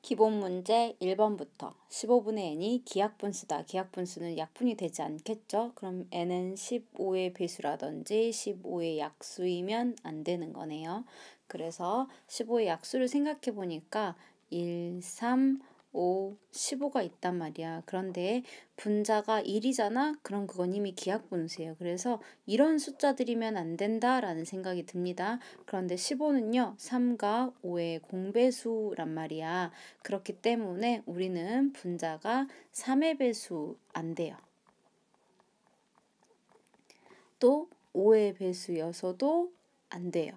기본 문제 1번부터 15분의 n이 기하분수다. 기하분수는 약분이 되지 않겠죠? 그럼 n은 15의 배수라든지 15의 약수이면 안 되는 거네요. 그래서 15의 약수를 생각해 보니까 1, 3, 5, 15가 있단 말이야. 그런데 분자가 1이잖아? 그럼 그건 이미 기하분수예요. 그래서 이런 숫자들이면 안 된다라는 생각이 듭니다. 그런데 15는요, 3과 5의 공배수란 말이야. 그렇기 때문에 우리는 분자가 3의 배수 안 돼요. 또 5의 배수여서도 안 돼요.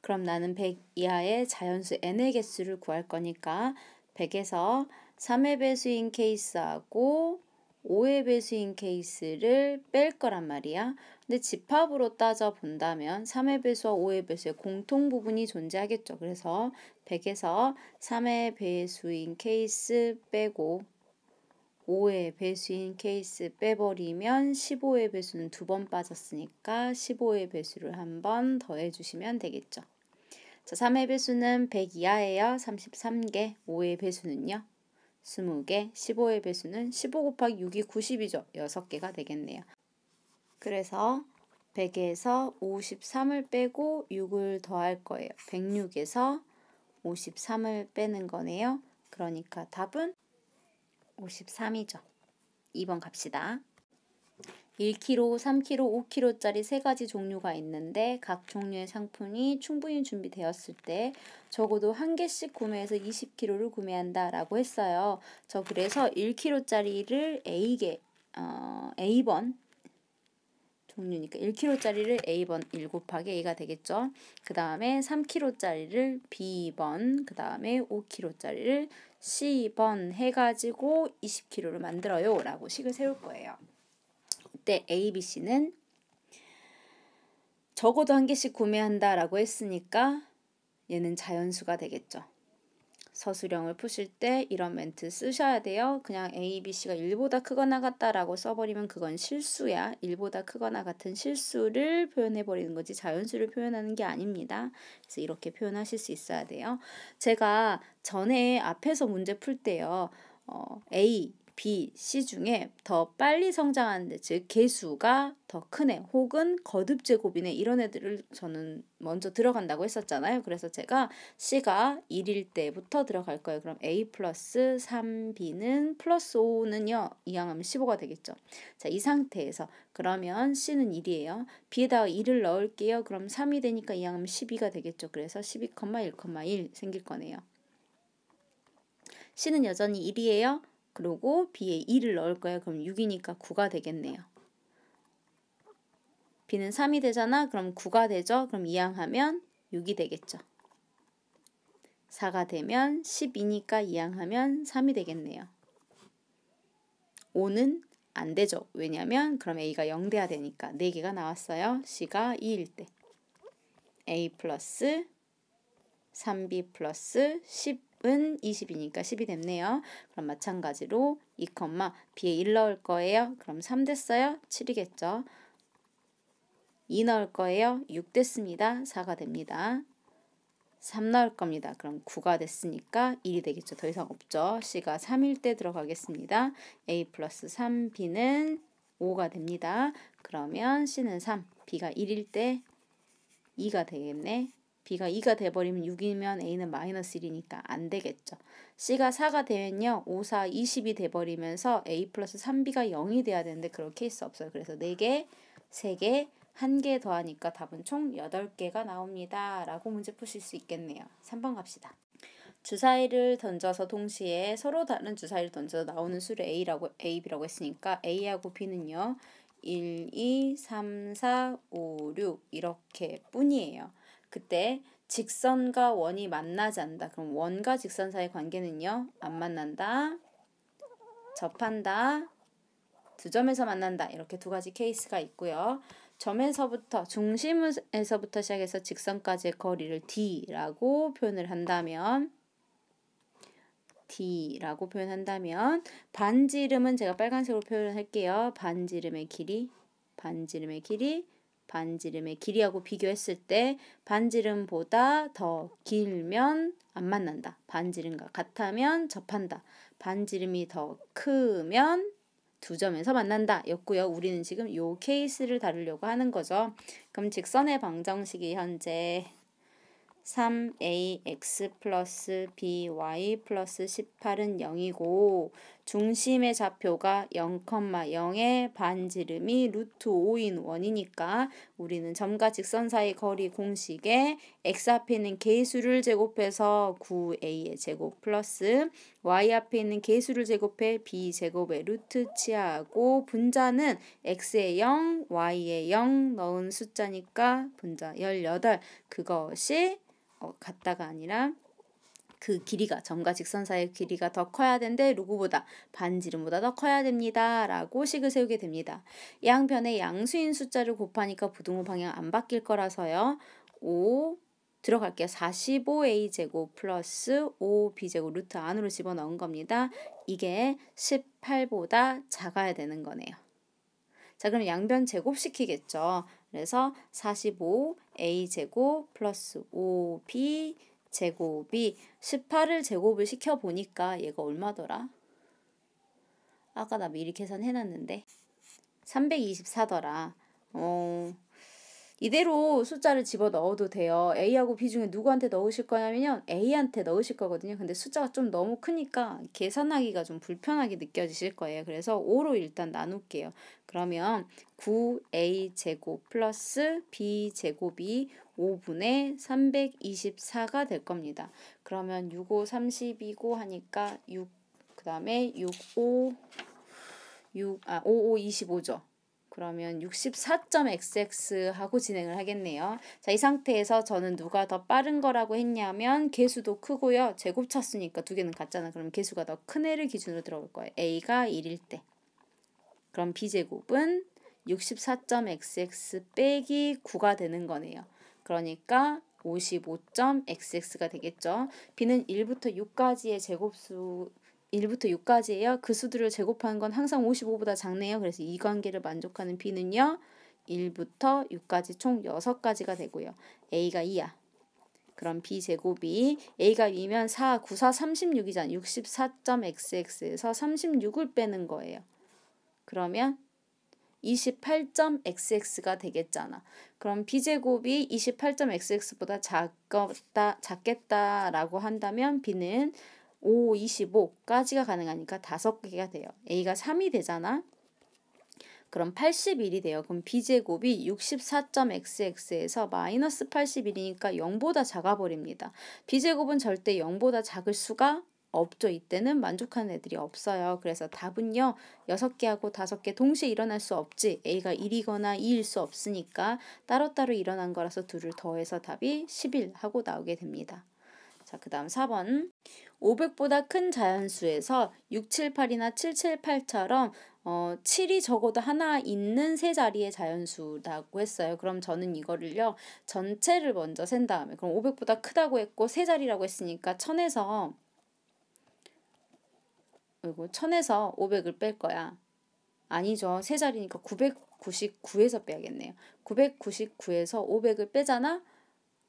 그럼 나는 100 이하의 자연수 n의 개수를 구할 거니까 100에서 3의 배수인 케이스하고 5의 배수인 케이스를 뺄 거란 말이야. 근데 집합으로 따져 본다면 3의 배수와 5의 배수의 공통 부분이 존재하겠죠. 그래서 100에서 3의 배수인 케이스 빼고 5의 배수인 케이스 빼버리면 15의 배수는 2번 빠졌으니까 15의 배수를 한 번 더해주시면 되겠죠. 자, 3의 배수는 100 이하예요. 33개. 5의 배수는요? 20개. 15의 배수는 15 곱하기 6이 90이죠. 6개가 되겠네요. 그래서 100에서 53을 빼고 6을 더할 거예요. 106에서 53을 빼는 거네요. 그러니까 답은 53이죠. 2번 갑시다. 1kg, 3kg, 5kg짜리 세 가지 종류가 있는데 각 종류의 상품이 충분히 준비되었을 때 적어도 한 개씩 구매해서 20kg를 구매한다 라고 했어요. 저 그래서 1kg짜리를 A번 종류니까 1kg짜리를 A번 1 곱하기 A가 되겠죠. 그 다음에 3kg짜리를 B번, 그 다음에 5kg짜리를 C번 해가지고 20kg를 만들어요 라고 식을 세울 거예요. 이때 A, B, C는 적어도 한 개씩 구매한다 라고 했으니까 얘는 자연수가 되겠죠. 서술형을 푸실 때 이런 멘트 쓰셔야 돼요. 그냥 A, B, C가 1보다 크거나 같다라고 써버리면 그건 실수야. 1보다 크거나 같은 실수를 표현해버리는 거지 자연수를 표현하는 게 아닙니다. 그래서 이렇게 표현하실 수 있어야 돼요. 제가 전에 앞에서 문제 풀 때요. A, B, C 중에 더 빨리 성장하는 애, 즉 개수가 더 큰 애 혹은 거듭제곱이네 이런 애들을 저는 먼저 들어간다고 했었잖아요. 그래서 제가 C가 1일 때부터 들어갈 거예요. 그럼 A 플러스 3B는 플러스 5는요. 이항하면 15가 되겠죠. 자, 이 상태에서 그러면 C는 1이에요. B에다가 1을 넣을게요. 그럼 3이 되니까 이항하면 12가 되겠죠. 그래서 12,1,1 생길 거네요. C는 여전히 1이에요. 그리고 B에 2를 넣을 거예요. 그럼 6이니까 9가 되겠네요. B는 3이 되잖아. 그럼 9가 되죠. 그럼 이항하면 6이 되겠죠. 4가 되면 12니까 이항하면 3이 되겠네요. 5는 안 되죠. 왜냐면 그럼 A가 0 돼야 되니까 4개가 나왔어요. C가 2일 때. A 플러스 3B 플러스 10은 20이니까 10이 됐네요. 그럼 마찬가지로 2, B에 1 넣을 거예요. 그럼 3 됐어요. 7이겠죠. 2 넣을 거예요. 6 됐습니다. 4가 됩니다. 3 넣을 겁니다. 그럼 9가 됐으니까 1이 되겠죠. 더 이상 없죠. C가 3일 때 들어가겠습니다. A 플러스 3B는 5가 됩니다. 그러면 C는 3, B가 1일 때 2가 되겠네. B가 2가 돼버리면 6이면 A는 마이너스 1이니까 안 되겠죠. C가 4가 되면요. 5, 4, 20이 돼버리면서 A 플러스 3B가 0이 돼야 되는데 그럴 케이스 없어요. 그래서 4개, 3개, 1개 더하니까 답은 총 8개가 나옵니다. 라고 문제 푸실 수 있겠네요. 3번 갑시다. 주사위를 던져서 동시에 서로 다른 주사위를 던져서 나오는 수를 A, B라고 했으니까 A하고 B는요. 1, 2, 3, 4, 5, 6 이렇게 뿐이에요. 그때 직선과 원이 만나지 않는다. 그럼 원과 직선 사이의 관계는요. 안 만난다. 접한다. 두 점에서 만난다. 이렇게 두 가지 케이스가 있고요. 점에서부터 중심에서부터 시작해서 직선까지의 거리를 D라고 표현을 한다면 반지름은 제가 빨간색으로 표현할게요. 반지름의 길이 반지름의 길이하고 비교했을 때 반지름보다 더 길면 안 만난다. 반지름과 같으면 접한다. 반지름이 더 크면 두 점에서 만난다 였고요. 우리는 지금 요 케이스를 다루려고 하는 거죠. 그럼 직선의 방정식이 현재 3ax 플러스 by 플러스 18은 0이고 중심의 좌표가 0,0의 반지름이 루트 5인 원이니까 우리는 점과 직선 사이 거리 공식에 x 앞에 있는 개수를 제곱해서 9a의 제곱 플러스 y 앞에 있는 개수를 제곱해 b 제곱의 루트 취하고 분자는 x에 0, y에 0 넣은 숫자니까 분자 18 그것이 같다가 아니라 그 길이가 점과 직선 사이의 길이가 더 커야 되는데 누구보다 반지름보다 더 커야 됩니다 라고 식을 세우게 됩니다. 양변에 양수인 숫자를 곱하니까 부등호 방향 안 바뀔 거라서요. 5 들어갈게요. 45a 제곱 플러스 5b 제곱 루트 안으로 집어넣은 겁니다. 이게 18보다 작아야 되는 거네요. 자, 그럼 양변 제곱시키겠죠. 그래서 45a 제곱 플러스 5b 제곱이 18을 제곱을 시켜보니까 얘가 얼마더라? 아까 나 미리 계산해놨는데 324더라. 이대로 숫자를 집어넣어도 돼요. A하고 B 중에 누구한테 넣으실 거냐면요. A한테 넣으실 거거든요. 근데 숫자가 좀 너무 크니까 계산하기가 좀 불편하게 느껴지실 거예요. 그래서 5로 일단 나눌게요. 그러면 9A 제곱 플러스 B 제곱이 5분의 324가 될 겁니다. 그러면 6, 5, 32고 하니까 6, 그 다음에 6, 5, 5, 25죠. 그러면 64.xx 하고 진행을 하겠네요. 자, 이 상태에서 저는 누가 더 빠른 거라고 했냐면 개수도 크고요. 제곱차수니까 두 개는 같잖아. 그럼 개수가 더 큰 애를 기준으로 들어올 거예요. a가 1일 때. 그럼 b제곱은 64.xx 빼기 9가 되는 거네요. 그러니까 55.xx가 되겠죠. b는 1부터 6까지의 제곱수 1부터 6까지예요. 그 수들을 제곱하는 건 항상 55보다 작네요. 그래서 이 관계를 만족하는 b는요. 1부터 6까지 총 6가지가 되고요. a가 2야. 그럼 b제곱이 a가 2면 4, 9, 4, 36이잖아. 64.xx에서 36을 빼는 거예요. 그러면 28.xx가 되겠잖아. 그럼 b제곱이 28.xx보다 작겠다라고 한다면 b는 5, 25까지가 가능하니까 5개가 돼요. a가 3이 되잖아. 그럼 81이 돼요. 그럼 b제곱이 64.xx에서 마이너스 81이니까 0보다 작아버립니다. b제곱은 절대 0보다 작을 수가 없죠. 이때는 만족하는 애들이 없어요. 그래서 답은요. 6개하고 5개 동시에 일어날 수 없지. a가 1이거나 2일 수 없으니까 따로따로 일어난 거라서 둘을 더해서 답이 11 하고 나오게 됩니다. 자, 그 다음 4번. 500보다 큰 자연수에서 678이나 778처럼 7이 적어도 하나 있는 세 자리의 자연수라고 했어요. 그럼 저는 이거를요. 전체를 먼저 센 다음에 그럼 500보다 크다고 했고 세 자리라고 했으니까 1000에서 500을 뺄 거야. 아니죠. 세 자리니까 999에서 빼야겠네요. 999에서 500을 빼잖아.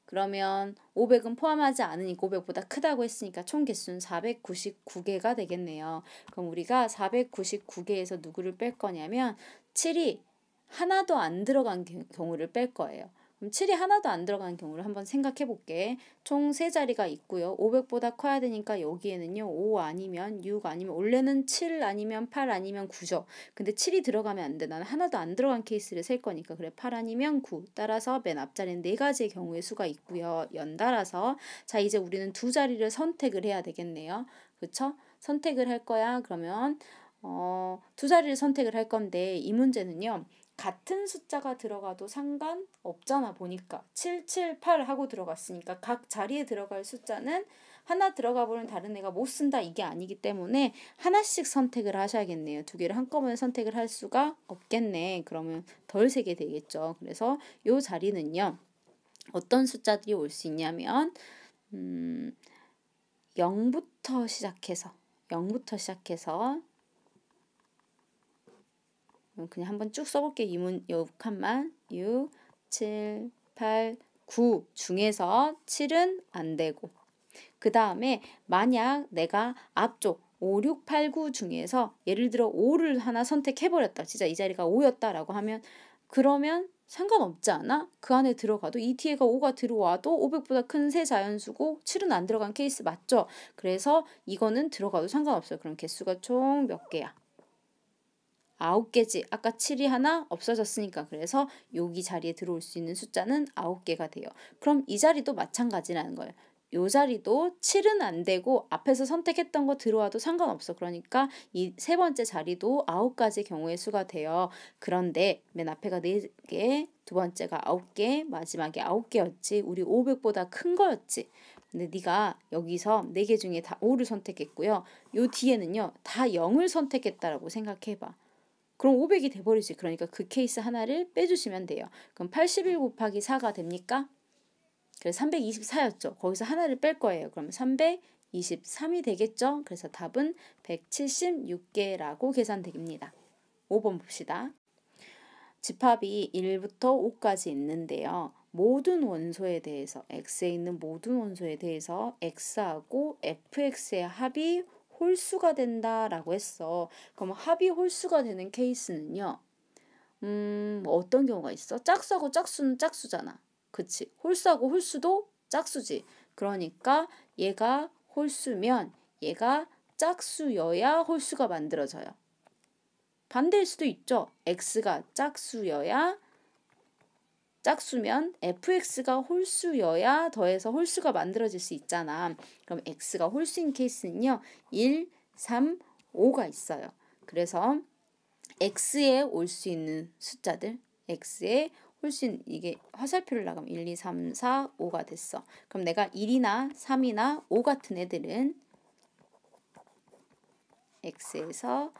그러면 500은 포함하지 않으니까 500보다 크다고 했으니까 총 개수는 499개가 되겠네요. 그럼 우리가 499개에서 누구를 뺄 거냐면 7이 하나도 안 들어간 경우를 뺄 거예요. 그럼 7이 하나도 안 들어간 경우를 한번 생각해 볼게. 총 3자리가 있고요. 500보다 커야 되니까 여기에는요. 5 아니면 6 아니면 원래는 7 아니면 8 아니면 9죠. 근데 7이 들어가면 안 돼. 나는 하나도 안 들어간 케이스를 셀 거니까. 그래 8 아니면 9. 따라서 맨 앞자리는 4가지의 경우의 수가 있고요. 연달아서 자 이제 우리는 두 자리를 선택을 해야 되겠네요. 그쵸? 선택을 할 거야. 그러면 두 자리를 선택을 할 건데 이 문제는요. 같은 숫자가 들어가도 상관없잖아 보니까 7, 7, 8 하고 들어갔으니까 각 자리에 들어갈 숫자는 하나 들어가 버리면 다른 애가 못 쓴다 이게 아니기 때문에 하나씩 선택을 하셔야겠네요. 두 개를 한꺼번에 선택을 할 수가 없겠네. 그러면 덜 세게 되겠죠. 그래서 요 자리는요. 어떤 숫자들이 올 수 있냐면 0부터 시작해서 그냥 한번 쭉 써볼게요. 요 칸만 6, 7, 8, 9 중에서 7은 안 되고 그 다음에 만약 내가 앞쪽 5, 6, 8, 9 중에서 예를 들어 5를 하나 선택해버렸다. 진짜 이 자리가 5였다라고 하면 그러면 상관없지 않아? 그 안에 들어가도 이 뒤에가 5가 들어와도 500보다 큰 세 자연수고 7은 안 들어간 케이스 맞죠? 그래서 이거는 들어가도 상관없어요. 그럼 개수가 총 몇 개야? 9개지. 아까 7이 하나 없어졌으니까 그래서 여기 자리에 들어올 수 있는 숫자는 9개가 돼요. 그럼 이 자리도 마찬가지라는 거예요. 요 자리도 7은 안 되고 앞에서 선택했던 거 들어와도 상관없어. 그러니까 이 세 번째 자리도 9가지 경우의 수가 돼요. 그런데 맨 앞에가 4개, 두 번째가 9개, 마지막에 9개였지. 우리 500보다 큰 거였지. 근데 네가 여기서 4개 중에 다 5를 선택했고요. 요 뒤에는요. 다 0을 선택했다라고 생각해봐. 그럼 500이 돼버리지. 그러니까 그 케이스 하나를 빼주시면 돼요. 그럼 81 곱하기 4가 됩니까? 그래서 324였죠. 거기서 하나를 뺄 거예요. 그럼 323이 되겠죠? 그래서 답은 176개라고 계산됩니다. 5번 봅시다. 집합이 1부터 5까지 있는데요. 모든 원소에 대해서 x에 있는 모든 원소에 대해서 x하고 fx의 합이 홀수가 된다라고 했어. 그럼 합이 홀수가 되는 케이스는요. 어떤 경우가 있어? 짝수하고 짝수는 짝수잖아. 그치? 홀수하고 홀수도 짝수지. 그러니까 얘가 홀수면 얘가 짝수여야 홀수가 만들어져요. 반대일 수도 있죠. x가 짝수면 fx가 홀수여야 더해서 홀수가 만들어질 수 있잖아. 그럼 x가 홀수인 케이스는요. 1, 3, 5가 있어요. 그래서 x에 올 수 있는 숫자들 x에 홀수 이게 화살표를 나가면 1, 2, 3, 4, 5가 됐어. 그럼 내가 1이나 3이나 5 같은 애들은 x에서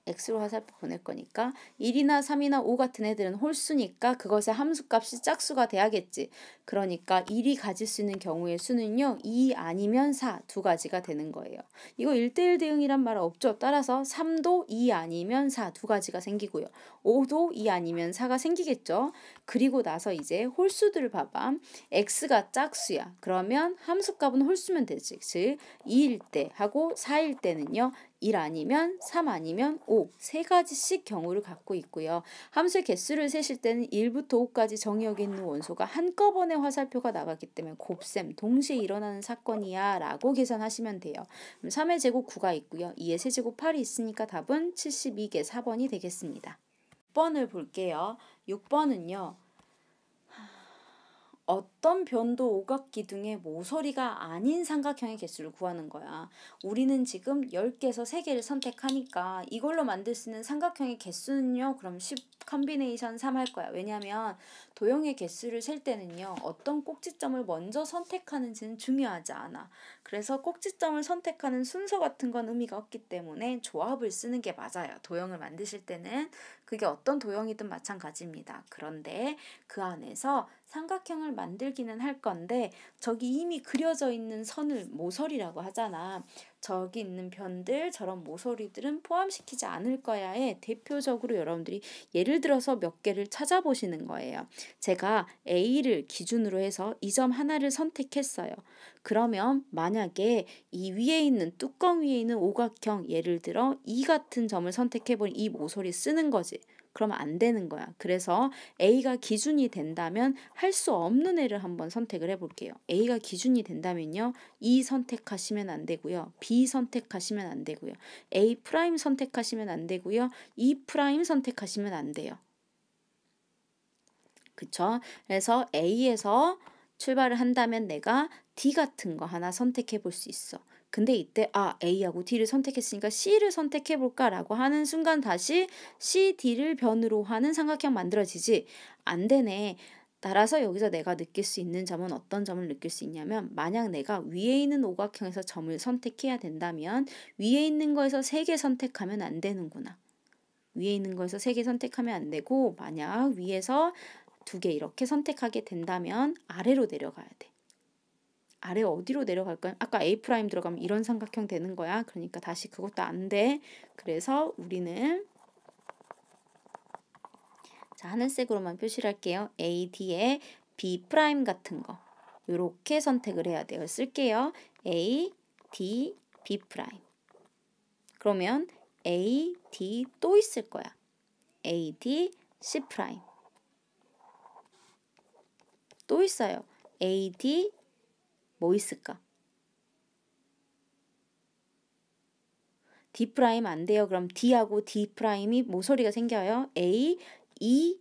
x로 화살표 보낼 거니까 1이나 3이나 5 같은 애들은 홀수니까 그것의 함수값이 짝수가 돼야겠지. 그러니까 1이 가질 수 있는 경우의 수는요. 2 아니면 4 두 가지가 되는 거예요. 이거 1대1 대응이란 말 없죠. 따라서 3도 2 아니면 4 두 가지가 생기고요. 5도 2 아니면 4가 생기겠죠. 그리고 나서 이제 홀수들을 봐봐. x가 짝수야. 그러면 함수값은 홀수면 되지. 즉 2일 때 하고 4일 때는요. 1 아니면 3 아니면 5 세 가지씩 경우를 갖고 있고요. 함수의 개수를 세실 때는 1부터 5까지 정의역에 있는 원소가 한꺼번에 화살표가 나가기 때문에 곱셈 동시에 일어나는 사건이야 라고 계산하시면 돼요. 그럼 3의 제곱 9가 있고요. 2의 세제곱 8이 있으니까 답은 72개 4번이 되겠습니다. 6번을 볼게요. 6번은요. 어떤 변도 오각기둥의 모서리가 아닌 삼각형의 개수를 구하는 거야. 우리는 지금 10개에서 3개를 선택하니까 이걸로 만들 수 있는 삼각형의 개수는요. 그럼 10 컨비네이션 3 할 거야. 왜냐면 도형의 개수를 셀 때는요. 어떤 꼭지점을 먼저 선택하는지는 중요하지 않아. 그래서 꼭지점을 선택하는 순서 같은 건 의미가 없기 때문에 조합을 쓰는 게 맞아요. 도형을 만드실 때는 그게 어떤 도형이든 마찬가지입니다. 그런데 그 안에서 삼각형을 만들기는 할 건데 저기 이미 그려져 있는 선을 모서리라고 하잖아. 저기 있는 변들 저런 모서리들은 포함시키지 않을 거야에 대표적으로 여러분들이 예를 들어서 몇 개를 찾아보시는 거예요. 제가 A를 기준으로 해서 이 점 하나를 선택했어요. 그러면 만약에 이 위에 있는 뚜껑 위에 있는 오각형 예를 들어 이 같은 점을 선택해버린 이 모서리 쓰는 거지. 그러면 안 되는 거야. 그래서 A가 기준이 된다면 할 수 없는 애를 한번 선택을 해볼게요. A가 기준이 된다면요. E 선택하시면 안 되고요. B 선택하시면 안 되고요. A 프라임 선택하시면 안 되고요. E 프라임 선택하시면 안 돼요. 그쵸? 그래서 A에서 출발을 한다면 내가 D 같은 거 하나 선택해 볼 수 있어. 근데 이때 A하고 D를 선택했으니까 C를 선택해 볼까 라고 하는 순간 다시 C, D를 변으로 하는 삼각형 만들어지지. 안 되네. 따라서 여기서 내가 느낄 수 있는 점은 어떤 점을 느낄 수 있냐면 만약 내가 위에 있는 오각형에서 점을 선택해야 된다면 위에 있는 거에서 3개 선택하면 안 되는구나. 위에 있는 거에서 3개 선택하면 안 되고 만약 위에서 2개 이렇게 선택하게 된다면 아래로 내려가야 돼. 아래 어디로 내려갈까요? 아까 A' 들어가면 이런 삼각형 되는 거야. 그러니까 다시 그것도 안 돼. 그래서 우리는 자, 하늘색으로만 표시를 할게요. A, D에 B 프라임 같은 거 요렇게 선택을 해야 돼요. 쓸게요. A, D, B 프라임. 그러면 A, D 또 있을 거야. A, D, C 프라임. 또 있어요. A, D 뭐 있을까? D 프라임 안 돼요. 그럼 D하고 D 프라임이 모서리가 생겨요. A, E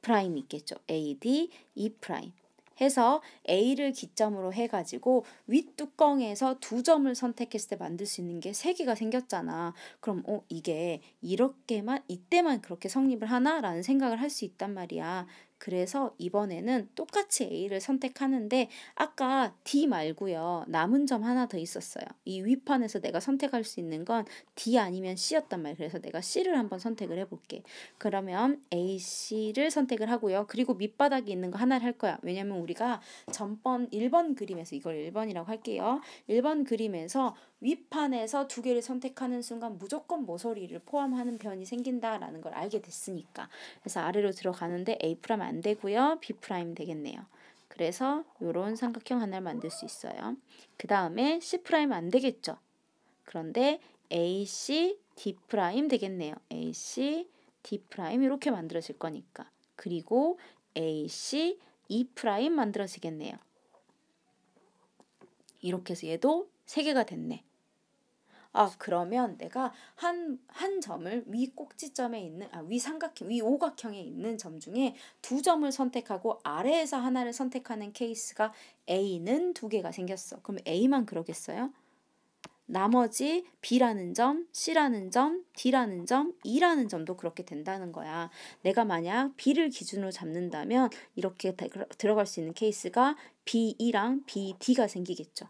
프라임 있겠죠. A, D, E 프라임. 해서 A를 기점으로 해가지고 윗뚜껑에서 2점을 선택했을 때 만들 수 있는 게 3개가 생겼잖아. 그럼 이게 이렇게만 이때만 그렇게 성립을 하나? 라는 생각을 할 수 있단 말이야. 그래서 이번에는 똑같이 A를 선택하는데 아까 D 말고요. 남은 점 하나 더 있었어요. 이 윗판에서 내가 선택할 수 있는 건 D 아니면 C였단 말이에요. 그래서 내가 C를 한번 선택을 해볼게. 그러면 A, C를 선택을 하고요. 그리고 밑바닥에 있는 거 하나를 할 거야. 왜냐면 우리가 전번 1번 그림에서 이걸 1번이라고 할게요. 1번 그림에서 윗판에서 2개를 선택하는 순간 무조건 모서리를 포함하는 변이 생긴다라는 걸 알게 됐으니까. 그래서 아래로 들어가는데 A 프라임 안 되고요. B 프라임 되겠네요. 그래서 이런 삼각형 하나를 만들 수 있어요. 그 다음에 C 프라임 안 되겠죠. 그런데 AC, D 프라임 되겠네요. AC, D 프라임 이렇게 만들어질 거니까. 그리고 AC, E 프라임 만들어지겠네요. 이렇게 해서 얘도 3개가 됐네. 그러면 내가 한 점을 위 꼭지점에 있는, 위 삼각형, 위 오각형에 있는 점 중에 2점을 선택하고 아래에서 하나를 선택하는 케이스가 A는 2개가 생겼어. 그럼 A만 그러겠어요? 나머지 B라는 점, C라는 점, D라는 점, E라는 점도 그렇게 된다는 거야. 내가 만약 B를 기준으로 잡는다면 이렇게 들어갈 수 있는 케이스가 B2랑 B-D가 생기겠죠.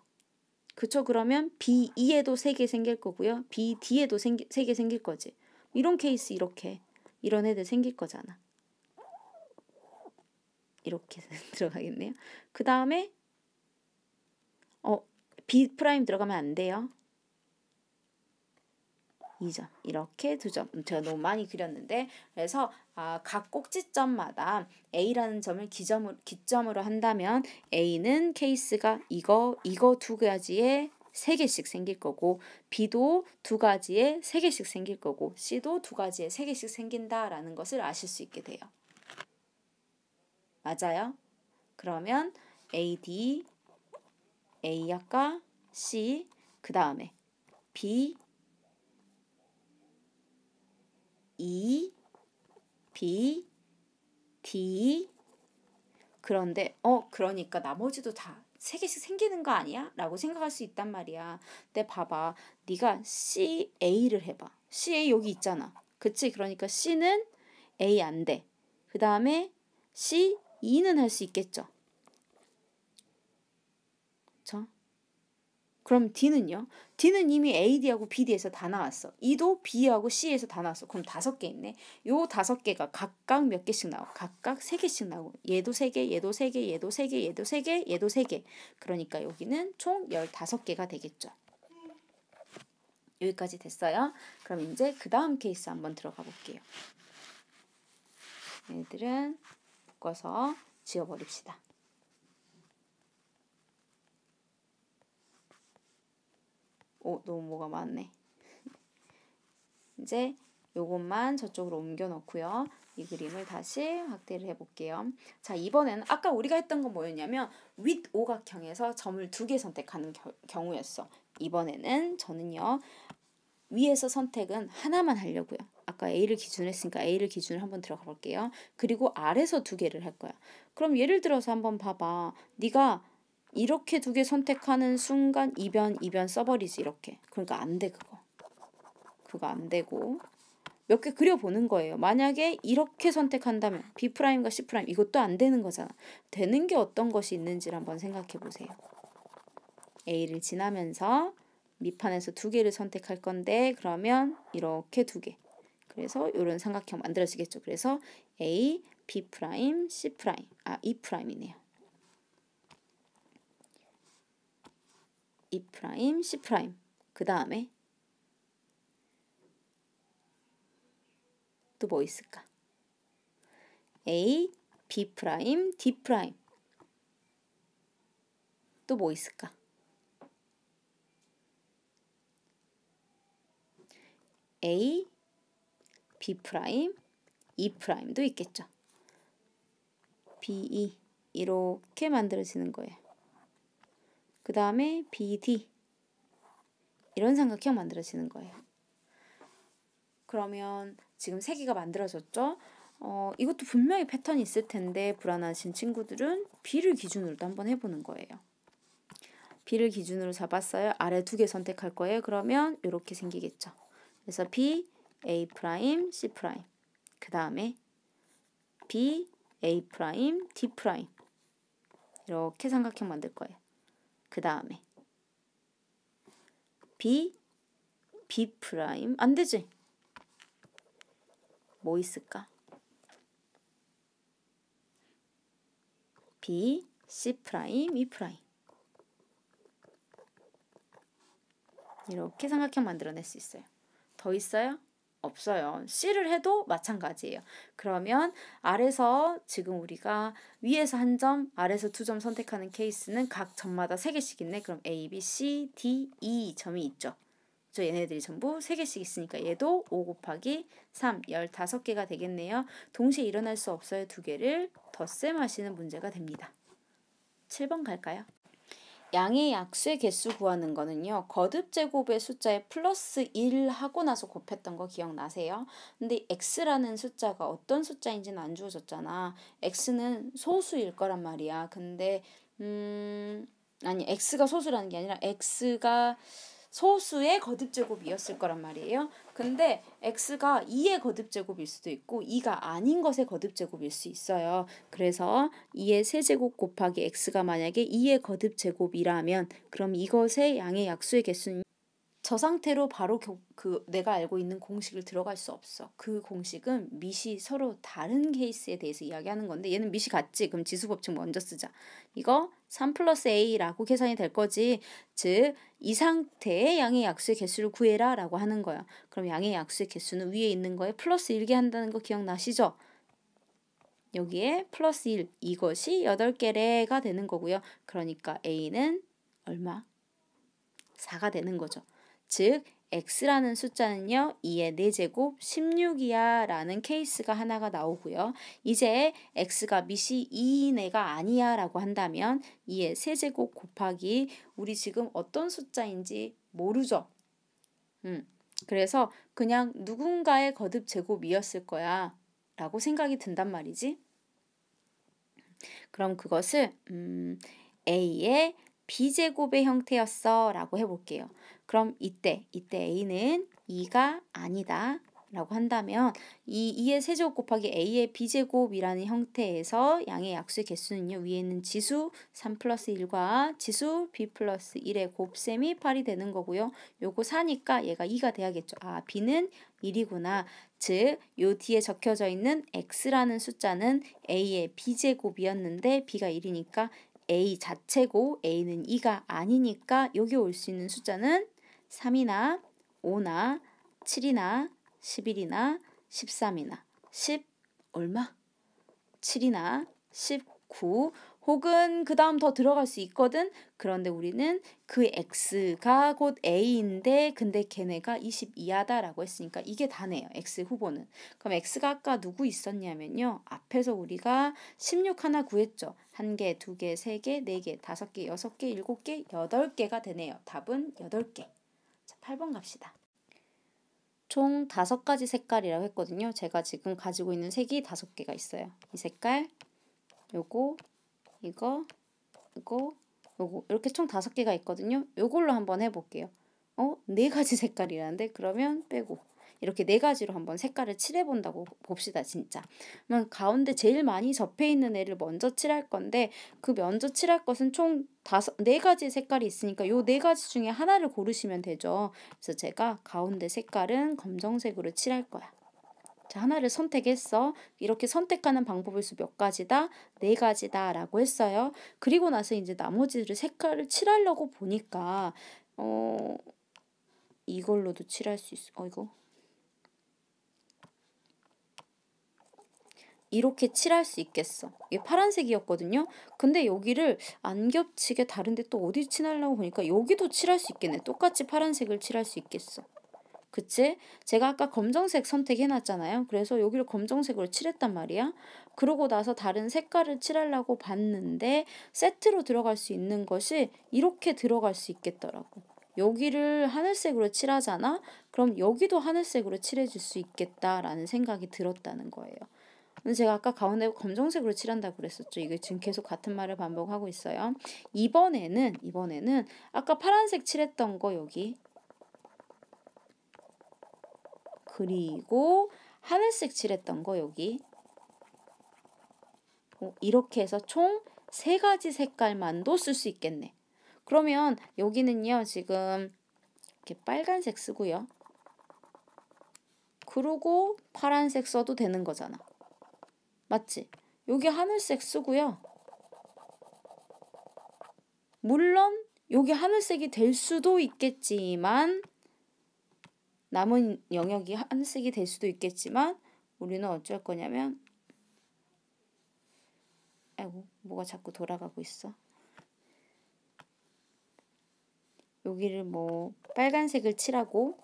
그쵸? 그러면 B2에도 3개 생길 거고요. B-D에도 3개 생길 거지. 이런 케이스 이렇게 이런 애들 생길 거잖아. 이렇게 들어가겠네요. 그 다음에 B 프라임 들어가면 안 돼요. 2점 이렇게 2점. 제가 너무 많이 그렸는데 그래서 각 꼭지점마다 A라는 점을 기점으로 한다면 A는 케이스가 이거 2가지에 3개씩 생길 거고 B도 2가지에 3개씩 생길 거고 C도 2가지에 3개씩 생긴다라는 것을 아실 수 있게 돼요. 맞아요? 그러면 A, D, A 아까 C 그 다음에 B E, B, D 그런데 그러니까 나머지도 다 3개씩 생기는 거 아니야? 라고 생각할 수 있단 말이야. 근데 봐봐. 네가 C, A를 해봐. C, A 여기 있잖아. 그치? 그러니까 C는 A 안 돼. 그 다음에 C, E는 할 수 있겠죠. 그쵸? 그럼 D는요? D는 이미 A, D하고 B, D에서 다 나왔어. E도 B하고 C에서 다 나왔어. 그럼 5개 있네. 요 5개가 각각 몇 개씩 나와? 각각 3개씩 나오고 얘도 3개, 얘도 3개, 얘도 3개, 얘도 3개, 얘도 3개. 그러니까 여기는 총 15개가 되겠죠. 여기까지 됐어요. 그럼 이제 그 다음 케이스 한번 들어가 볼게요. 얘들은 묶어서 지워버립시다. 너무 뭐가 많네. 이제 요것만 저쪽으로 옮겨 놓고요. 이 그림을 다시 확대를 해볼게요. 자, 이번에는 아까 우리가 했던 건 뭐였냐면 윗 오각형에서 점을 2개 선택하는 경우였어. 이번에는 저는요. 위에서 선택은 하나만 하려고요. 아까 A를 기준으로 했으니까 A를 기준으로 한번 들어가 볼게요. 그리고 아래서 2개를 할 거야. 그럼 예를 들어서 한번 봐봐. 네가 이렇게 2개 선택하는 순간 이변 써버리지 이렇게. 그러니까 안 돼 그거 안 되고 몇 개 그려보는 거예요. 만약에 이렇게 선택한다면 B'과 C' 이것도 안 되는 거잖아. 되는 게 어떤 것이 있는지를 한번 생각해 보세요. A를 지나면서 밑판에서 2개를 선택할 건데 그러면 이렇게 2개. 그래서 이런 삼각형 만들어지겠죠. 그래서 A, B', C', E'이네요. E', C'. 그 다음에 또 뭐 있을까? A, B 프라임, D 프라임. 또 뭐 있을까? A, B 프라임, E 프라임도 있겠죠. B, E 이렇게 만들어지는 거예요. 그 다음에 B, D 이런 삼각형 만들어지는 거예요. 그러면 지금 세 개가 만들어졌죠? 이것도 분명히 패턴이 있을 텐데 불안하신 친구들은 B를 기준으로도 한번 해보는 거예요. B를 기준으로 잡았어요. 아래 두 개 선택할 거예요. 그러면 이렇게 생기겠죠. 그래서 B, A 프라임, C 프라임. 그 다음에 B, A 프라임, D 프라임. 이렇게 삼각형 만들 거예요. 그 다음에 B, B 프라임. 안 되지? 뭐 있을까? B, C 프라임, E 프라임. 이렇게 삼각형 만들어낼 수 있어요. 더 있어요? 없어요. C를 해도 마찬가지예요. 그러면 아래서 지금 우리가 위에서 한 점, 아래서 두 점 선택하는 케이스는 각 점마다 3개씩 있네. 그럼 A, B, C, D, E 점이 있죠. 저 얘네들이 전부 3개씩 있으니까 얘도 5 곱하기 3, 15개가 되겠네요. 동시에 일어날 수 없어요. 2개를 덧셈하시는 문제가 됩니다. 7번 갈까요? 양의 약수의 개수 구하는 거는요. 거듭 제곱의 숫자에 플러스 1 하고 나서 곱했던 거 기억나세요? 근데 x라는 숫자가 어떤 숫자인지는 안 주어졌잖아. x는 소수일 거란 말이야. 근데 아니 x가 소수라는 게 아니라 x가 소수의 거듭제곱이었을 거란 말이에요. 근데 x가 2의 거듭제곱일 수도 있고 2가 아닌 것의 거듭제곱일 수 있어요. 그래서 2의 세제곱 곱하기 x가 만약에 2의 거듭제곱이라면 그럼 이것의 양의 약수의 개수는 저 상태로 바로 내가 알고 있는 공식을 들어갈 수 없어. 그 공식은 밑이 서로 다른 케이스에 대해서 이야기하는 건데 얘는 밑이 같지? 그럼 지수법칙 먼저 쓰자. 이거 3 플러스 a라고 계산이 될 거지. 즉 이 상태의 양의 약수의 개수를 구해라 라고 하는 거야. 그럼 양의 약수의 개수는 위에 있는 거에 플러스 1개 한다는 거 기억나시죠? 여기에 플러스 1 이것이 8개래가 되는 거고요. 그러니까 a는 얼마? 4가 되는 거죠. 즉 x라는 숫자는요. 2의 4제곱 16이야 라는 케이스가 하나가 나오고요. 이제 x가 밑이 2인 애가 아니야 라고 한다면 2의 세제곱 곱하기 우리 지금 어떤 숫자인지 모르죠. 그래서 그냥 누군가의 거듭 제곱이었을 거야 라고 생각이 든단 말이지. 그럼 그것을 a의 b제곱의 형태였어 라고 해볼게요. 그럼 이때 a는 2가 아니다 라고 한다면 이 2의 세제곱 곱하기 a의 b제곱이라는 형태에서 양의 약수의 개수는요. 위에 있는 지수 3 플러스 1과 지수 b 플러스 1의 곱셈이 8이 되는 거고요. 요거 4니까 얘가 2가 돼야겠죠. 아 b는 1이구나. 즉 요 뒤에 적혀져 있는 x라는 숫자는 a의 b제곱이었는데 b가 1이니까 a 자체고 a는 2가 아니니까 여기 올 수 있는 숫자는 3이나 5나 7이나 11이나 13이나 10 얼마? 7이나 19 혹은 그 다음 더 들어갈 수 있거든. 그런데 우리는 그 x가 곧 a인데 근데 걔네가 22하다라고 했으니까 이게 다네요. x 후보는. 그럼 x가 아까 누구 있었냐면요. 앞에서 우리가 16 하나 구했죠. 1개, 2개, 3개, 4개, 5개, 6개, 7개, 8개가 되네요. 답은 8개. 자, 8번 갑시다. 총 5가지 색깔이라고 했거든요. 제가 지금 가지고 있는 색이 5개가 있어요. 이 색깔, 요거, 이거, 요거 이렇게 총 5개가 있거든요. 요걸로 한번 해볼게요. 4가지 색깔이라는데 그러면 빼고 이렇게 4가지로 한번 색깔을 칠해본다고 봅시다. 진짜. 그러면 가운데 제일 많이 접해있는 애를 먼저 칠할 건데 그 먼저 칠할 것은 총 4가지 색깔이 있으니까 요 4가지 중에 하나를 고르시면 되죠. 그래서 제가 가운데 색깔은 검정색으로 칠할 거야. 자, 하나를 선택했어. 이렇게 선택하는 방법의 수 몇 가지다? 4가지다 라고 했어요. 그리고 나서 이제 나머지를 색깔을 칠하려고 보니까 이걸로도 칠할 수 있어. 이거 이렇게 칠할 수 있겠어. 이게 파란색이었거든요. 근데 여기를 안 겹치게 다른데 또 어디 칠하려고 보니까 여기도 칠할 수 있겠네. 똑같이 파란색을 칠할 수 있겠어. 그치? 제가 아까 검정색 선택해놨잖아요. 그래서 여기를 검정색으로 칠했단 말이야. 그러고 나서 다른 색깔을 칠하려고 봤는데 세트로 들어갈 수 있는 것이 이렇게 들어갈 수 있겠더라고. 여기를 하늘색으로 칠하잖아? 그럼 여기도 하늘색으로 칠해줄 수 있겠다라는 생각이 들었다는 거예요. 근데 제가 아까 가운데 검정색으로 칠한다고 그랬었죠. 이게 지금 계속 같은 말을 반복하고 있어요. 이번에는 아까 파란색 칠했던 거 여기 그리고 하늘색 칠했던 거 여기 이렇게 해서 총 3가지 색깔만도 쓸 수 있겠네. 그러면 여기는요 지금 이렇게 빨간색 쓰고요. 그리고 파란색 써도 되는 거잖아. 맞지? 여기 하늘색 쓰고요. 물론 여기 하늘색이 될 수도 있겠지만 남은 영역이 하늘색이 될 수도 있겠지만 우리는 어쩔 거냐면 아이고 뭐가 자꾸 돌아가고 있어. 여기를 뭐 빨간색을 칠하고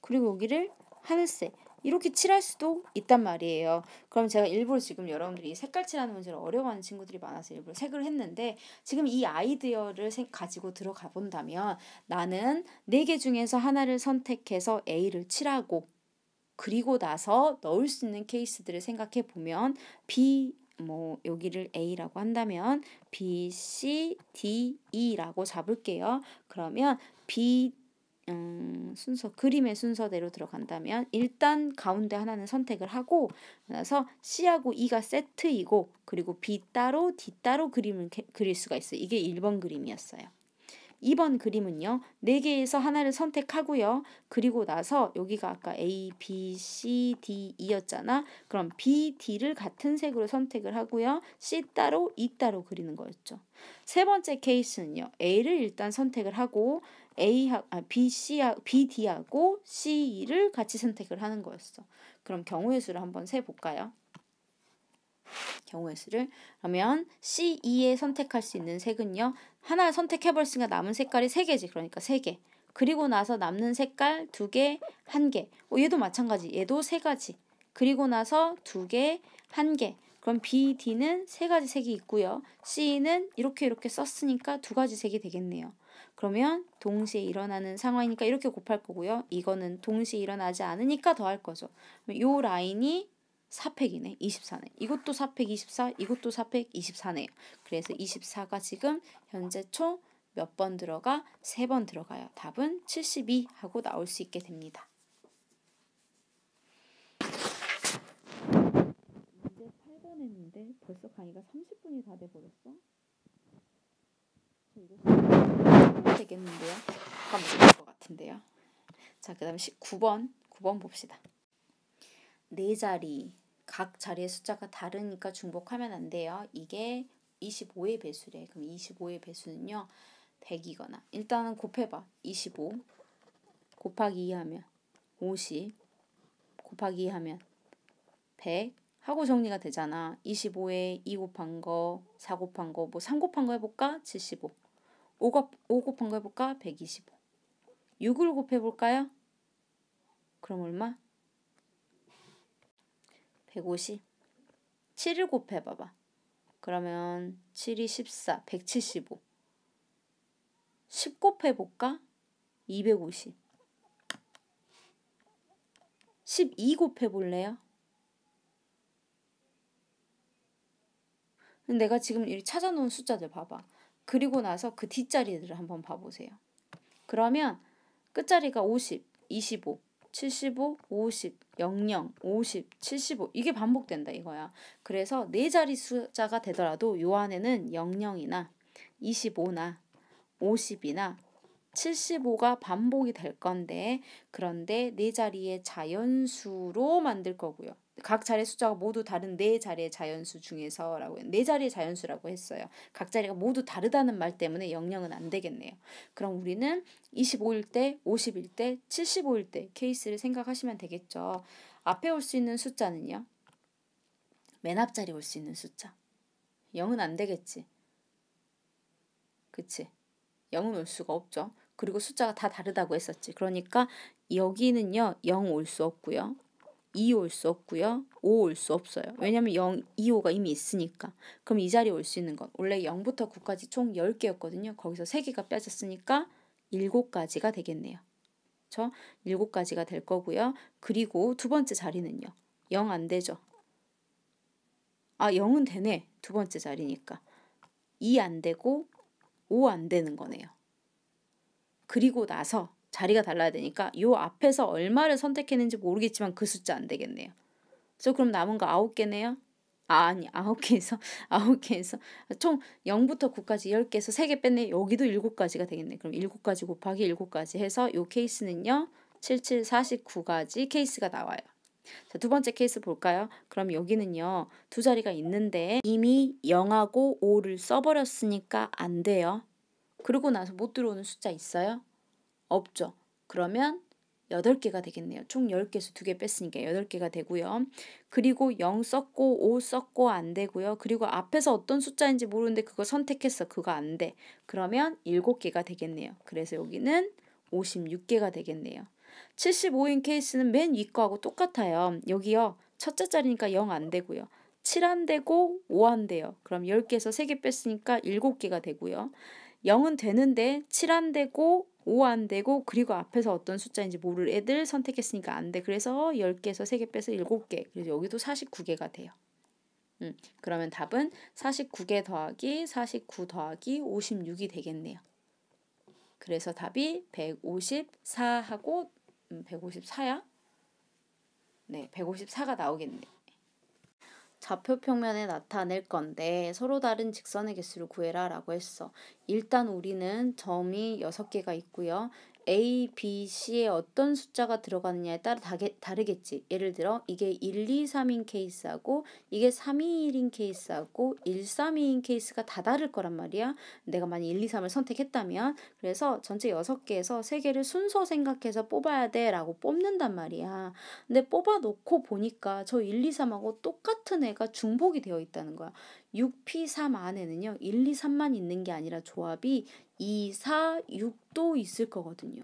그리고 여기를 하늘색 이렇게 칠할 수도 있단 말이에요. 그럼 제가 일부러 지금 여러분들이 색깔 칠하는 문제를 어려워하는 친구들이 많아서 일부러 색을 했는데 지금 이 아이디어를 가지고 들어가 본다면 나는 4개 중에서 하나를 선택해서 A를 칠하고 그리고 나서 넣을 수 있는 케이스들을 생각해 보면 여기를 A라고 한다면 B, C, D, E라고 잡을게요. 그러면 B 그림의 순서대로 들어간다면 일단 가운데 하나는 선택을 하고 나서 C하고 E가 세트이고 그리고 B 따로 D 따로 그림을 그릴 수가 있어요. 이게 1번 그림이었어요. 2번 그림은요. 4개에서 하나를 선택하고요. 그리고 나서 여기가 아까 A, B, C, D, E였잖아. 그럼 B, D를 같은 색으로 선택을 하고요. C 따로, E 따로 그리는 거였죠. 3번째 케이스는요. A를 일단 선택을 하고 B, D하고 C를 같이 선택을 하는 거였어. 그럼 경우의 수를 한번 세볼까요? 경우의 수를 그러면 C2에 선택할 수 있는 색은요. 하나 선택해버렸으니까 남은 색깔이 3개지. 그러니까 3개. 그리고 나서 남는 색깔 2개, 1개. 얘도 마찬가지. 얘도 3가지. 그리고 나서 2개, 1개. 그럼 B, D는 3가지 색이 있고요. C는 이렇게 썼으니까 2가지 색이 되겠네요. 그러면 동시에 일어나는 상황이니까 이렇게 곱할 거고요. 이거는 동시에 일어나지 않으니까 더할 거죠. 이 라인이 4팩이네. 24네. 이것도 4팩 24, 이것도 4팩 24네요. 그래서 24가 지금 현재 총 몇 번 들어가? 3번 들어가요. 답은 72 하고 나올 수 있게 됩니다. 이제 8번 했는데 벌써 강의가 30분이 다 돼버렸어? 저 이거 되겠는데요? 깜짝일 것 같은데요. 자, 그 다음에 9번 봅시다. 4자리 각 자리의 숫자가 다르니까 중복하면 안 돼요. 이게 25의 배수래. 그럼 25의 배수는요. 100이거나 일단은 곱해봐. 25 곱하기 2 하면 50 곱하기 2 하면 100 하고 정리가 되잖아. 25에 2 곱한 거 4 곱한 거 3 곱한 거 해볼까? 75 5 곱한 거 해볼까? 125 6을 곱해볼까요? 그럼 얼마? 150 7을 곱해봐봐. 그러면 7이 14 175 10 곱해볼까? 250 12 곱해볼래요? 내가 지금 찾아놓은 숫자들 봐봐. 그리고 나서 그 뒷자리들을 한번 봐보세요. 그러면 끝자리가 50, 25, 75, 50, 00, 50, 75 이게 반복된다 이거야. 그래서 4자리 숫자가 되더라도 요 안에는 00이나 25나 50이나 75가 반복이 될 건데 그런데 4자리의 자연수로 만들 거고요. 각 자리의 숫자가 모두 다른 4자리의 자연수 중에서라고 4자리의 자연수라고 했어요. 각 자리가 모두 다르다는 말 때문에 00은 안 되겠네요. 그럼 우리는 25일 때, 50일 때, 75일 때 케이스를 생각하시면 되겠죠. 앞에 올 수 있는 숫자는요. 맨 앞자리 올 수 있는 숫자. 0은 안 되겠지. 그치? 0은 올 수가 없죠. 그리고 숫자가 다 다르다고 했었지. 그러니까 여기는요. 0 올 수 없고요. 2 올 수 없고요. 5 올 수 없어요. 왜냐면 0, 2, 5가 이미 있으니까. 그럼 이 자리에 올 수 있는 건 원래 0부터 9까지 총 10개였거든요. 거기서 3개가 빠졌으니까 7가지가 되겠네요. 그렇죠? 7가지가 될 거고요. 그리고 두 번째 자리는요. 0 안 되죠. 아, 0은 되네. 두 번째 자리니까. 2 안 되고 5 안 되는 거네요. 그리고 나서 자리가 달라야 되니까 요 앞에서 얼마를 선택했는지 모르겠지만 그 숫자 안 되겠네요. 그래서 그럼 남은 거 9개네요. 아니 9개에서 9개에서 총 0부터 9까지 10개에서 3개 뺐네. 여기도 7가지가 되겠네. 그럼 7가지 곱하기 7가지 해서 요 케이스는요. 77, 49가지 케이스가 나와요. 자, 두 번째 케이스 볼까요? 그럼 여기는요. 두 자리가 있는데 이미 0하고 5를 써버렸으니까 안 돼요. 그러고 나서 못 들어오는 숫자 있어요? 없죠. 그러면 8개가 되겠네요. 총 10개에서 2개 뺐으니까 8개가 되고요. 그리고 0 썼고 5 썼고 안 되고요. 그리고 앞에서 어떤 숫자인지 모르는데 그거 선택했어. 그거 안 돼. 그러면 7개가 되겠네요. 그래서 여기는 56개가 되겠네요. 75인 케이스는 맨 위 거하고 똑같아요. 여기요. 첫째 자리니까 0 안 되고요. 7 안 되고 5 안 돼요. 그럼 10개에서 3개 뺐으니까 7개가 되고요. 0은 되는데 7 안 되고 5 안 되고 그리고 앞에서 어떤 숫자인지 모를 애들 선택했으니까 안 돼. 그래서 10개에서 3개 빼서 7개. 그래서 여기도 49개가 돼요. 그러면 답은 49개 더하기 49 더하기 56이 되겠네요. 그래서 답이 154하고 154야? 네, 154가 나오겠네. 좌표 평면에 나타낼 건데 서로 다른 직선의 개수를 구해라 라고 했어. 일단 우리는 점이 6개가 있고요. A, B, C에 어떤 숫자가 들어가느냐에 따라 다르겠지. 예를 들어 이게 1, 2, 3인 케이스하고 이게 3, 2, 1인 케이스하고 1, 3, 2인 케이스가 다 다를 거란 말이야. 내가 만약 1, 2, 3을 선택했다면 그래서 전체 6개에서 3개를 순서 생각해서 뽑아야 돼 라고 뽑는단 말이야. 근데 뽑아놓고 보니까 저 1, 2, 3하고 똑같은 애가 중복이 되어 있다는 거야. 6P3 안에는요. 1, 2, 3만 있는 게 아니라 조합이 2, 4, 6도 있을 거거든요.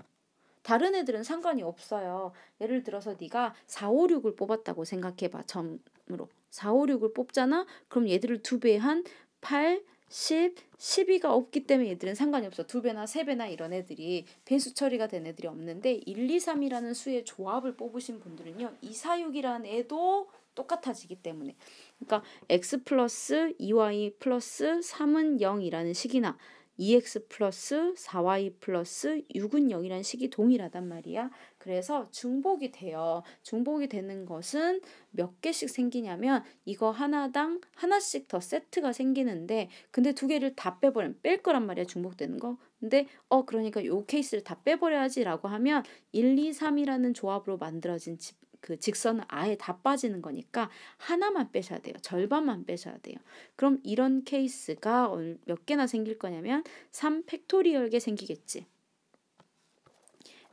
다른 애들은 상관이 없어요. 예를 들어서 네가 4, 5, 6을 뽑았다고 생각해봐. 점으로. 4, 5, 6을 뽑잖아? 그럼 얘들을 2배 한 8, 10, 12가 없기 때문에 얘들은 상관이 없어. 2배나 3배나 이런 애들이 배수 처리가 된 애들이 없는데 1, 2, 3이라는 수의 조합을 뽑으신 분들은요. 2, 4, 6이라는 애도 똑같아지기 때문에. 그러니까 x 플러스 2y 플러스 3은 0이라는 식이나 2x 플러스 4y 플러스 6은 0이라는 식이 동일하단 말이야. 그래서 중복이 돼요. 중복이 되는 것은 몇 개씩 생기냐면 이거 하나당 하나씩 더 세트가 생기는데 근데 2개를 다 빼버리면 뺄 거란 말이야. 중복되는 거. 근데 그러니까 요 케이스를 다 빼버려야지 라고 하면 1, 2, 3이라는 조합으로 만들어진 그 직선은 아예 다 빠지는 거니까 하나만 빼셔야 돼요. 절반만 빼셔야 돼요. 그럼 이런 케이스가 몇 개나 생길 거냐면 3 팩토리얼 게 생기겠지.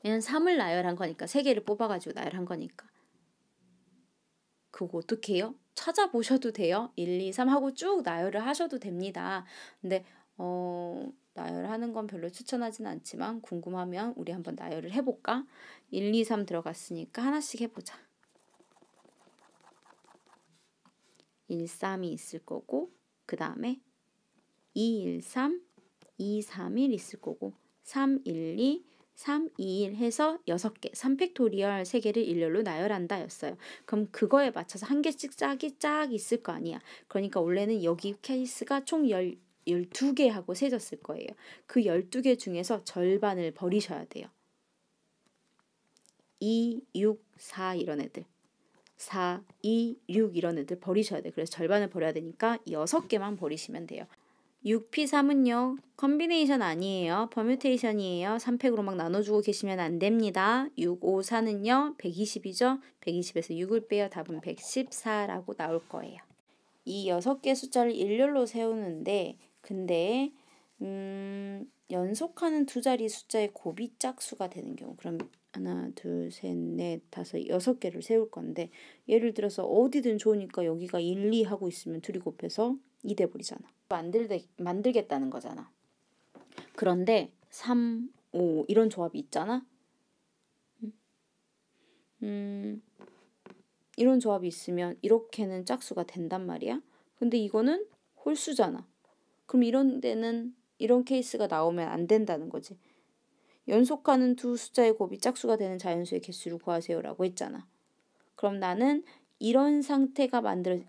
얘는 3을 나열한 거니까 3개를 뽑아가지고 나열한 거니까. 그거 어떻게 해요? 찾아보셔도 돼요. 1, 2, 3 하고 쭉 나열을 하셔도 됩니다. 근데 나열하는 건 별로 추천하진 않지만 궁금하면 우리 한번 나열을 해볼까? 1, 2, 3 들어갔으니까 하나씩 해보자. 1, 3이 있을 거고 그 다음에 2, 1, 3, 2, 3, 1 있을 거고 3, 1, 2, 3, 2, 1 해서 6개, 3팩토리얼 3개를 일렬로 나열한다 였어요. 그럼 그거에 맞춰서 한 개씩 짝이 짝 있을 거 아니야. 그러니까 원래는 여기 케이스가 총 12개 하고 세졌을 거예요. 그 12개 중에서 절반을 버리셔야 돼요. 2, 6, 4 이런 애들. 4, 2, 6 이런 애들 버리셔야 돼요. 그래서 절반을 버려야 되니까 6개만 버리시면 돼요. 6P3은요. 컨비네이션 아니에요. 퍼뮤테이션이에요. 3팩으로 막 나눠주고 계시면 안 됩니다. 6, 5, 4는요. 120이죠. 120에서 6을 빼요. 답은 114라고 나올 거예요. 이 6개 숫자를 일렬로 세우는데 근데 연속하는 두 자리 숫자의 곱이 짝수가 되는 경우. 그럼 하나, 둘, 셋, 넷, 다섯, 6개를 세울 건데 예를 들어서 어디든 좋으니까 여기가 1, 2 하고 있으면 둘이 곱해서 2 돼버리잖아. 만들겠다는 거잖아. 그런데 3, 5 이런 조합이 있잖아. 이런 조합이 있으면 이렇게는 짝수가 된단 말이야. 근데 이거는 홀수잖아. 그럼 이런 데는 이런 케이스가 나오면 안 된다는 거지. 연속하는 두 숫자의 곱이 짝수가 되는 자연수의 개수를 구하세요라고 했잖아. 그럼 나는 이런 상태가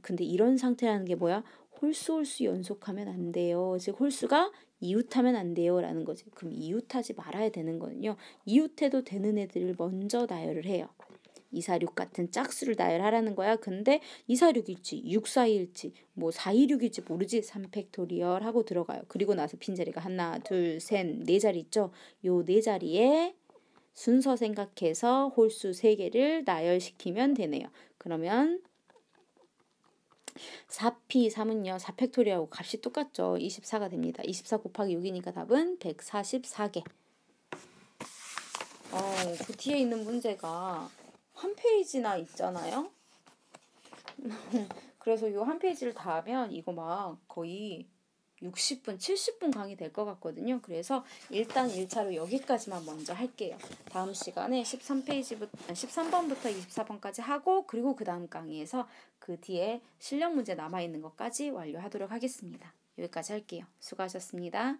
근데 이런 상태라는 게 뭐야? 홀수 연속하면 안 돼요. 즉 홀수가 이웃하면 안 돼요 라는 거지. 그럼 이웃하지 말아야 되는 거는요. 이웃해도 되는 애들을 먼저 나열을 해요. 246 같은 짝수를 나열하라는 거야. 근데 246일지 642일지 뭐 426일지 모르지. 3팩토리얼 하고 들어가요. 그리고 나서 빈자리가 하나 둘 셋 네 자리 있죠. 요 네 자리에 순서 생각해서 홀수 3개를 나열시키면 되네요. 그러면 4p 3은요. 4팩토리얼하고 값이 똑같죠. 24가 됩니다. 24 곱하기 6이니까 답은 144개. 그 뒤에 있는 문제가 한 페이지나 있잖아요. 그래서 이 한 페이지를 다 하면 이거 막 거의 60분, 70분 강의 될 것 같거든요. 그래서 일단 1차로 여기까지만 먼저 할게요. 다음 시간에 13번부터 24번까지 하고 그리고 그 다음 강의에서 그 뒤에 실력 문제 남아있는 것까지 완료하도록 하겠습니다. 여기까지 할게요. 수고하셨습니다.